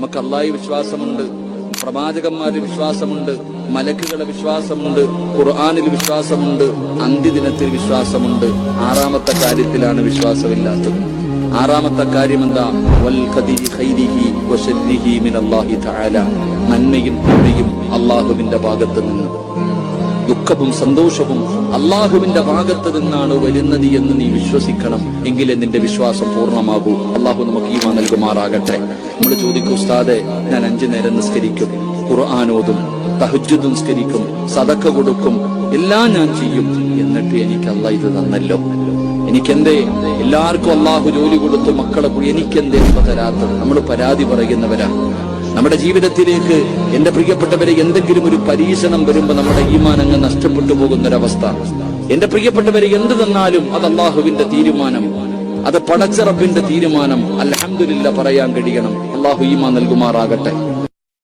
നമുക്ക് അല്ലാഹുവിൽ വിശ്വാസമുണ്ട്, പ്രവാചകന്മാരിൽ വിശ്വാസമുണ്ട്, മലക്കുകളെ വിശ്വാസമുണ്ട്, ഖുർആനിൽ വിശ്വാസമുണ്ട്, അന്ത്യദിനത്തിൽ വിശ്വാസമുണ്ട്. ആറാമത്തെ കാര്യത്തിലാണ് വിശ്വാസമില്ലാത്തത്. ആറാമത്തെ കാര്യം എന്താ? വൽ ഖദരി ഖൈരിഹി വശർരിഹി മിനല്ലാഹി തആല. നന്മയും തിന്മയും അല്ലാഹുവിന്റെ ഭാഗത്ത് നിന്ന്, ദുഃഖവും സന്തോഷവും അല്ലാഹുവിന്റെ ഭാഗത്ത് നിന്നാണ് വരുന്നത് എന്ന് നീ വിശ്വസിക്കണം. എങ്കിലേ നിന്റെ വിശ്വാസം പൂർണ്ണമാകൂ. അല്ലാഹു നമുക്ക് ഈമാൻ നൽകുമാറാകട്ടെ. നമ്മൾ ചോദിക്കും, ഉസ്താദെ, ഞാൻ 5 നേരം നിസ്കരിക്കും, ഖുർആനോതും, തഹജ്ജുദ് നിസ്കരിക്കും, സദഖ കൊടുക്കും, എല്ലാം ഞാൻ ചെയ്യും, എന്നിട്ട് എനിക്ക് അല്ലാഹ് ഇത് തന്നല്ലോ, എനിക്കെന്തേ? എല്ലാവർക്കും അല്ലാഹു ജോലി കൊടുത്തു, മക്കളെ കൂടി, എനിക്കെന്തേ തരാത്തത്? നമ്മൾ പരാതി പറയുന്നവരാ. നമ്മുടെ ജീവിതത്തിലേക്ക് എന്റെ പ്രിയപ്പെട്ടവരെ എന്തെങ്കിലും ഒരു പരീക്ഷണം വരുമ്പോ നമ്മുടെ ഈമാൻ അങ്ങ് നഷ്ടപ്പെട്ടു പോകുന്നൊരവസ്ഥ. എന്റെ പ്രിയപ്പെട്ടവരെ എന്ത് തന്നാലും അത് അല്ലാഹുവിന്റെ തീരുമാനം, അത് പടച്ച റബ്ബിന്റെ തീരുമാനം. അൽഹംദുലില്ലാഹ് പറയാൻ കഴിയണം. അല്ലാഹു ഈമാൻ നൽകുമാറാകട്ടെ.